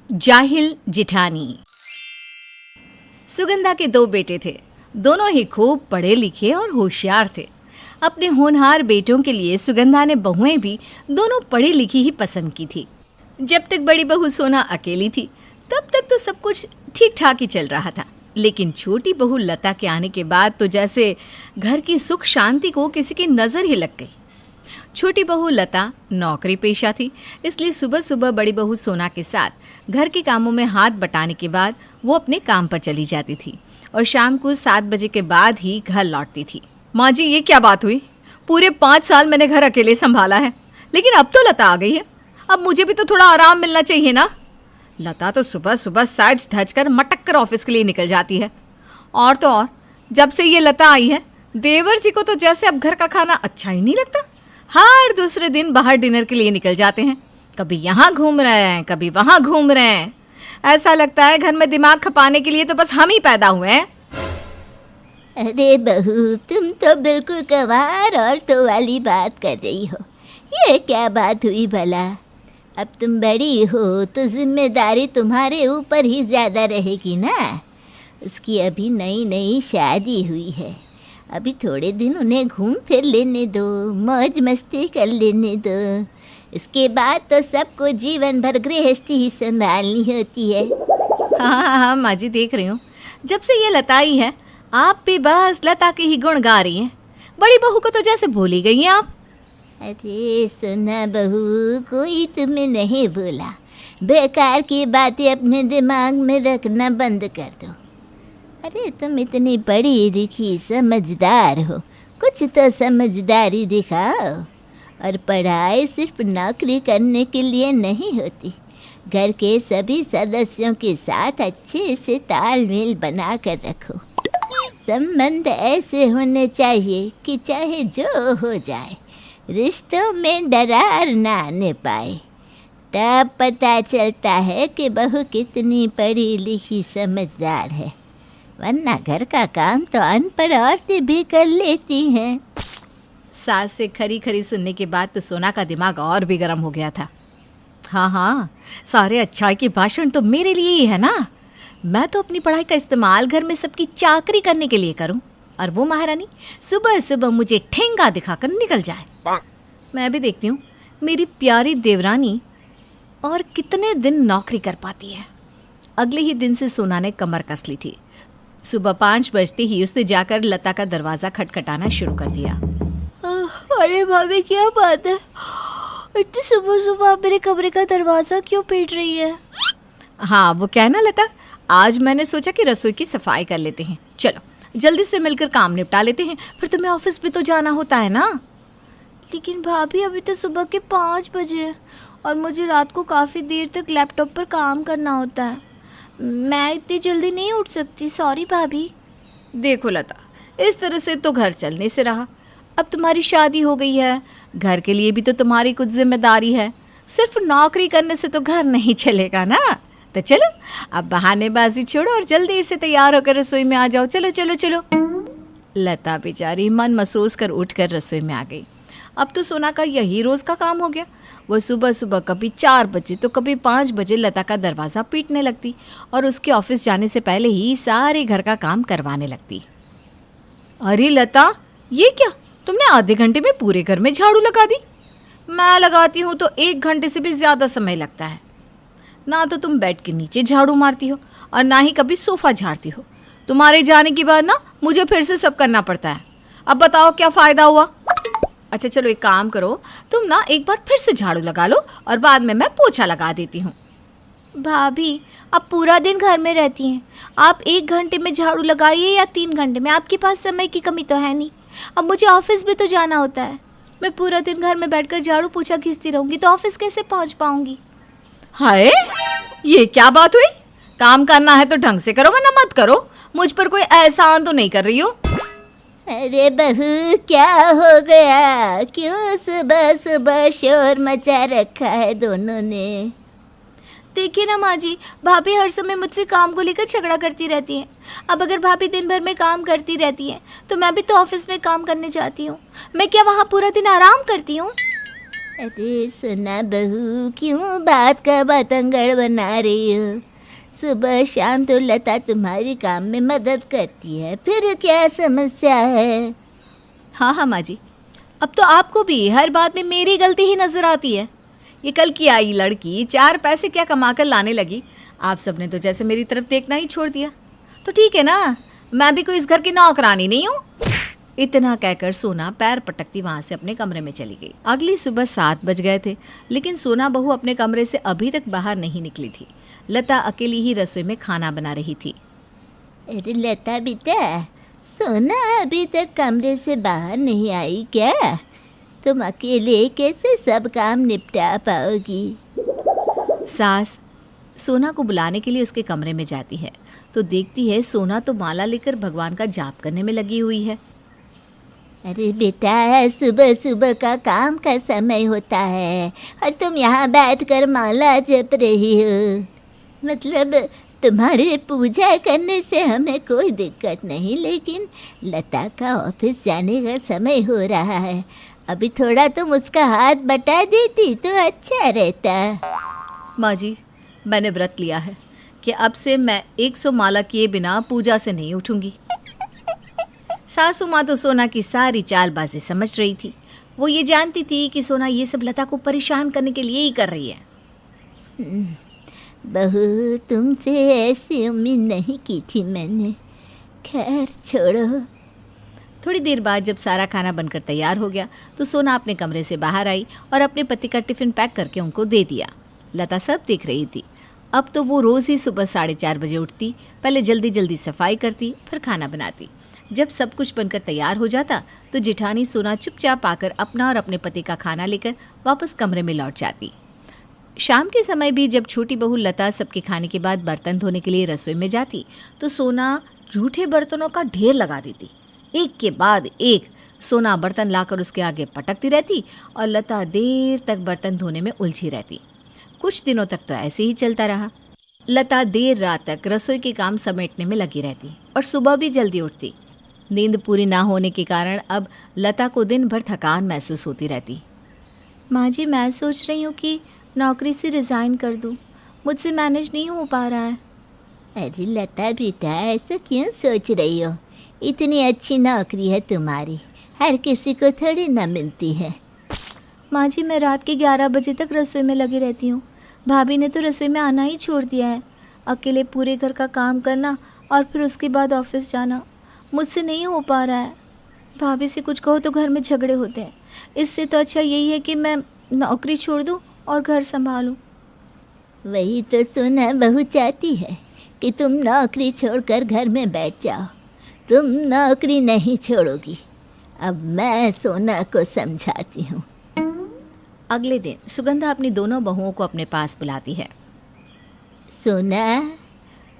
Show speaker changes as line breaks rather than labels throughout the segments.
जाहिल जिठानी। सुगंधा के 2 बेटे थे। दोनों ही खूब पढ़े लिखे और होशियार थे। अपने होनहार बेटों के लिए सुगंधा ने बहुएं भी दोनों पढ़ी लिखी ही पसंद की थी। जब तक बड़ी बहू सोना अकेली थी तब तक तो सब कुछ ठीक ठाक ही चल रहा था, लेकिन छोटी बहू लता के आने के बाद तो जैसे घर की सुख शांति को किसी की नज़र ही लग गई। छोटी बहू लता नौकरी पेशा थी, इसलिए सुबह सुबह बड़ी बहू सोना के साथ घर के कामों में हाथ बटाने के बाद वो अपने काम पर चली जाती थी और शाम को 7 बजे के बाद ही घर लौटती थी। माँ जी, ये क्या बात हुई? पूरे 5 साल मैंने घर अकेले संभाला है, लेकिन अब तो लता आ गई है। अब मुझे भी तो थोड़ा आराम मिलना चाहिए ना। लता तो सुबह सुबह सज धज कर मटक कर ऑफिस के लिए निकल जाती है। और तो और, जब से ये लता आई है देवर जी को तो जैसे अब घर का खाना अच्छा ही नहीं लगता। हर दूसरे दिन बाहर डिनर के लिए निकल जाते हैं, कभी यहाँ घूम रहे हैं कभी वहाँ घूम रहे हैं। ऐसा लगता है घर में दिमाग खपाने के लिए तो बस हम ही पैदा हुए हैं।
अरे बहू, तुम तो बिल्कुल गंवार औरतों वाली बात कर रही हो। ये क्या बात हुई भला? अब तुम बड़ी हो तो जिम्मेदारी तुम्हारे ऊपर ही ज़्यादा रहेगी ना। उसकी अभी नई नई शादी हुई है, अभी थोड़े दिन उन्हें घूम फिर लेने दो, मौज मस्ती कर लेने दो। इसके बाद तो सबको जीवन भर गृहस्थी ही संभालनी होती है।
हाँ माँ जी, देख रही हूँ जब से ये लता आई है आप भी बस लता के ही गुण गा रही हैं। बड़ी बहू को तो जैसे भूल ही गई हैं आप।
अरे सुना बहू, कोई तुम्हें नहीं बोला। बेकार की बातें अपने दिमाग में रखना बंद कर दो। अरे तुम इतनी पढ़ी लिखी समझदार हो, कुछ तो समझदारी दिखाओ। और पढ़ाई सिर्फ नौकरी करने के लिए नहीं होती, घर के सभी सदस्यों के साथ अच्छे से तालमेल बना कर रखो। संबंध ऐसे होने चाहिए कि चाहे जो हो जाए रिश्तों में दरार ना आने पाए। तब पता चलता है कि बहू कितनी पढ़ी लिखी समझदार है, वरना घर का काम तो अनपढ़ औरतें भी कर लेती हैं।
सास से खरी खरी सुनने के बाद तो सोना का दिमाग और भी गर्म हो गया था। हाँ, सारे अच्छाई के भाषण तो मेरे लिए ही है ना। मैं तो अपनी पढ़ाई का इस्तेमाल घर में सबकी चाकरी करने के लिए करूं, और वो महारानी सुबह सुबह मुझे ठेंगा दिखाकर निकल जाए। मैं भी देखती हूँ मेरी प्यारी देवरानी और कितने दिन नौकरी कर पाती है। अगले ही दिन से सोना ने कमर कस ली थी। सुबह 5 बजते ही उसने जाकर लता का दरवाज़ा खटखटाना शुरू कर दिया।
अरे भाभी, क्या बात है? इतनी सुबह सुबह आप मेरे कमरे का दरवाज़ा क्यों पीट रही है?
हाँ, वो क्या है ना लता, आज मैंने सोचा कि रसोई की सफाई कर लेते हैं। चलो जल्दी से मिलकर काम निपटा लेते हैं, फिर तुम्हें ऑफिस भी तो जाना होता है ना।
लेकिन भाभी, अभी तो सुबह के 5 बजे हैं और मुझे रात को काफ़ी देर तक लैपटॉप पर काम करना होता है। मैं इतनी जल्दी नहीं उठ सकती। सॉरी भाभी।
देखो लता, इस तरह से तो घर चलने से रहा। अब तुम्हारी शादी हो गई है, घर के लिए भी तो तुम्हारी कुछ जिम्मेदारी है। सिर्फ नौकरी करने से तो घर नहीं चलेगा ना। तो चलो अब बहानेबाजी छोड़ो और जल्दी से तैयार होकर रसोई में आ जाओ। चलो चलो चलो। लता बेचारी मन महसूस कर उठकर रसोई में आ गई। अब तो सोना का यही रोज़ का काम हो गया। वो सुबह सुबह कभी 4 बजे तो कभी 5 बजे लता का दरवाज़ा पीटने लगती और उसके ऑफिस जाने से पहले ही सारे घर का काम करवाने लगती। अरे लता, ये क्या? तुमने आधे घंटे में पूरे घर में झाड़ू लगा दी? मैं लगाती हूँ तो 1 घंटे से भी ज़्यादा समय लगता है। ना तो तुम बेड के नीचे झाड़ू मारती हो और ना ही कभी सोफ़ा झाड़ती हो। तुम्हारे जाने के बाद ना मुझे फिर से सब करना पड़ता है। अब बताओ क्या फ़ायदा हुआ? अच्छा चलो, एक काम करो, तुम ना एक बार फिर से झाड़ू लगा लो और बाद में मैं पोछा लगा देती हूँ।
भाभी, आप पूरा दिन घर में रहती हैं, आप 1 घंटे में झाड़ू लगाइए या 3 घंटे में, आपके पास समय की कमी तो है नहीं। अब मुझे ऑफिस भी तो जाना होता है। मैं पूरा दिन घर में बैठकर झाड़ू पोछा खींचती रहूँगी तो ऑफिस कैसे पहुँच पाऊँगी?
हाय, ये क्या बात हुई? काम करना है तो ढंग से करो वरना मत करो। मुझ पर कोई एहसान तो नहीं कर रही हो?
अरे बहू, क्या हो गया? क्यों सुबह सुबह शोर मचा रखा है दोनों ने? देखिए ना माँ जी, भाभी हर समय मुझसे काम को लेकर झगड़ा करती रहती हैं। अब अगर भाभी दिन भर में काम करती रहती हैं तो मैं भी तो ऑफिस में काम करने जाती हूँ। मैं क्या वहाँ पूरा दिन आराम करती हूँ? अरे सुना बहू, क्यों बात का बतंगड़ बना रही हो? सुबह शाम तो लता तुम्हारी काम में मदद करती है, फिर क्या समस्या है?
हाँ हाँ माँ जी, अब तो आपको भी हर बात में मेरी गलती ही नजर आती है। ये कल की आई लड़की 4 पैसे क्या कमा कर लाने लगी, आप सबने तो जैसे मेरी तरफ देखना ही छोड़ दिया। तो ठीक है ना, मैं भी कोई इस घर की नौकरानी नहीं हूँ। इतना कहकर सोना पैर पटकती वहां से अपने कमरे में चली गई। अगली सुबह 7 बज गए थे, लेकिन सोना बहू अपने कमरे से अभी तक बाहर नहीं निकली थी। लता अकेली ही रसोई में खाना बना रही थी।
अरे लता बेटा, सोना अभी तक कमरे से बाहर नहीं आई क्या? तुम अकेले कैसे सब काम निपटा पाओगी?
सास सोना को बुलाने के लिए उसके कमरे में जाती है तो देखती है सोना तो माला लेकर भगवान का जाप करने में लगी हुई है।
अरे बेटा, सुबह सुबह का काम का समय होता है और तुम यहाँ बैठकर माला जप रही हो। मतलब तुम्हारे पूजा करने से हमें कोई दिक्कत नहीं, लेकिन लता का ऑफिस जाने का समय हो रहा है। अभी थोड़ा तुम उसका हाथ बटा देती तो अच्छा रहता।
माँ जी, मैंने व्रत लिया है कि अब से मैं 100 माला किए बिना पूजा से नहीं उठूंगी। सासू माँ तो सोना की सारी चालबाजी समझ रही थी। वो ये जानती थी कि सोना ये सब लता को परेशान करने के लिए ही कर रही है।
बहू, तुमसे ऐसी उम्मीद नहीं की थी मैंने। खैर छोड़ो।
थोड़ी देर बाद जब सारा खाना बनकर तैयार हो गया तो सोना अपने कमरे से बाहर आई और अपने पति का टिफ़िन पैक करके उनको दे दिया। लता सब देख रही थी। अब तो वो रोज़ ही सुबह 4:30 बजे उठती, पहले जल्दी जल्दी सफाई करती, फिर खाना बनाती। जब सब कुछ बनकर तैयार हो जाता तो जेठानी सोना चुपचाप आकर अपना और अपने पति का खाना लेकर वापस कमरे में लौट जाती। शाम के समय भी जब छोटी बहू लता सबके खाने के बाद बर्तन धोने के लिए रसोई में जाती तो सोना जूठे बर्तनों का ढेर लगा देती। एक के बाद एक सोना बर्तन लाकर उसके आगे पटकती रहती और लता देर तक बर्तन धोने में उलझी रहती। कुछ दिनों तक तो ऐसे ही चलता रहा। लता देर रात तक रसोई के काम समेटने में लगी रहती और सुबह भी जल्दी उठती। नींद पूरी ना होने के कारण अब लता को दिन भर थकान महसूस होती रहती। माँ जी, मैं सोच रही हूँ कि नौकरी से रिज़ाइन कर दूँ, मुझसे मैनेज नहीं हो पा रहा है।
अरे लता बेटा, ऐसा क्यों सोच रही हो? इतनी अच्छी नौकरी है तुम्हारी, हर किसी को थोड़ी ना मिलती है।
माँ जी, मैं रात के 11 बजे तक रसोई में लगी रहती हूँ। भाभी ने तो रसोई में आना ही छोड़ दिया है। अकेले पूरे घर का काम करना और फिर उसके बाद ऑफिस जाना मुझसे नहीं हो पा रहा है। भाभी से कुछ कहो तो घर में झगड़े होते हैं। इससे तो अच्छा यही है कि मैं नौकरी छोड़ दूँ और घर संभालूँ।
वही तो सोना बहू चाहती है कि तुम नौकरी छोड़कर घर में बैठ जाओ। तुम नौकरी नहीं छोड़ोगी। अब मैं सोना को समझाती हूँ।
अगले दिन सुगंधा अपनी दोनों बहुओं को अपने पास बुलाती है।
सोना,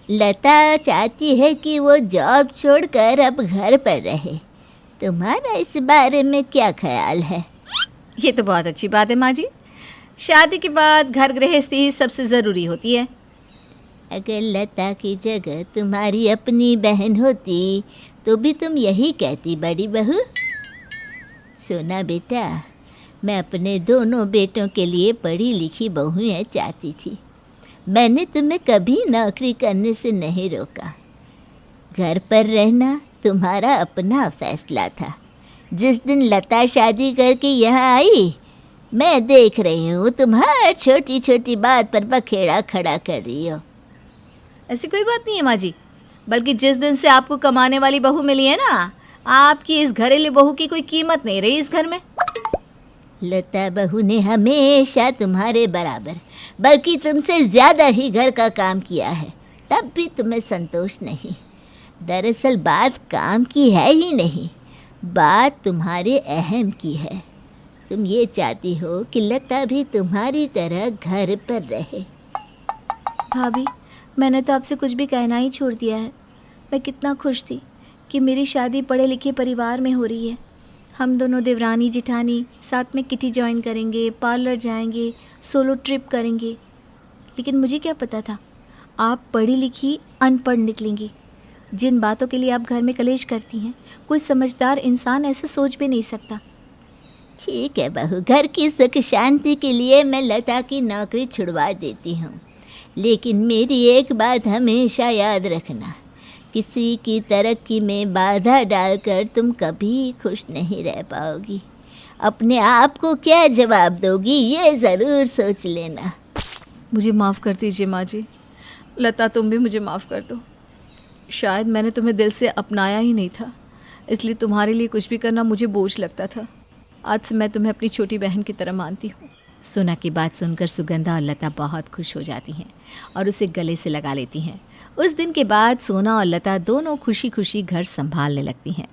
लता चाहती है कि वो जॉब छोड़कर अब घर पर रहे। तुम्हारा इस बारे में क्या ख्याल है?
ये तो बहुत अच्छी बात है माँ जी। शादी के बाद घर गृहस्थी ही सबसे ज़रूरी होती है।
अगर लता की जगह तुम्हारी अपनी बहन होती तो भी तुम यही कहती बड़ी बहू। सोना बेटा, मैं अपने दोनों बेटों के लिए पढ़ी लिखी बहुएं चाहती थी। मैंने तुम्हें कभी नौकरी करने से नहीं रोका। घर पर रहना तुम्हारा अपना फैसला था। जिस दिन लता शादी करके यहाँ आई, मैं देख रही हूँ तुम हर छोटी छोटी बात पर बखेड़ा खड़ा कर रही हो।
ऐसी कोई बात नहीं है माँ जी, बल्कि जिस दिन से आपको कमाने वाली बहू मिली है ना, आपकी इस घरेलू बहू की कोई कीमत नहीं रही इस घर में।
लता बहू ने हमेशा तुम्हारे बराबर, बल्कि तुमसे ज़्यादा ही घर का काम किया है, तब भी तुम्हें संतोष नहीं। दरअसल बात काम की है ही नहीं, बात तुम्हारे अहम की है। तुम ये चाहती हो कि लता भी तुम्हारी तरह घर पर रहे।
भाभी, मैंने तो आपसे कुछ भी कहना ही छोड़ दिया है। मैं कितना खुश थी कि मेरी शादी पढ़े लिखे परिवार में हो रही है। हम दोनों देवरानी जिठानी साथ में किटी ज्वाइन करेंगे, पार्लर जाएंगे, सोलो ट्रिप करेंगे। लेकिन मुझे क्या पता था आप पढ़ी लिखी अनपढ़ निकलेंगी। जिन बातों के लिए आप घर में कलेश करती हैं, कोई समझदार इंसान ऐसा सोच भी नहीं सकता।
ठीक है बहू, घर की सुख शांति के लिए मैं लता की नौकरी छुड़वा देती हूँ, लेकिन मेरी एक बात हमेशा याद रखना, किसी की तरक्की में बाधा डालकर तुम कभी खुश नहीं रह पाओगी। अपने आप को क्या जवाब दोगी ये ज़रूर सोच लेना।
मुझे माफ़ कर दीजिए माँ जी। लता, तुम भी मुझे माफ़ कर दो। शायद मैंने तुम्हें दिल से अपनाया ही नहीं था, इसलिए तुम्हारे लिए कुछ भी करना मुझे बोझ लगता था। आज से मैं तुम्हें अपनी छोटी बहन की तरह मानती हूँ। सोना की बात सुनकर सुगंधा और लता बहुत खुश हो जाती हैं और उसे गले से लगा लेती हैं। उस दिन के बाद सोना और लता दोनों खुशी खुशी घर संभालने लगती हैं।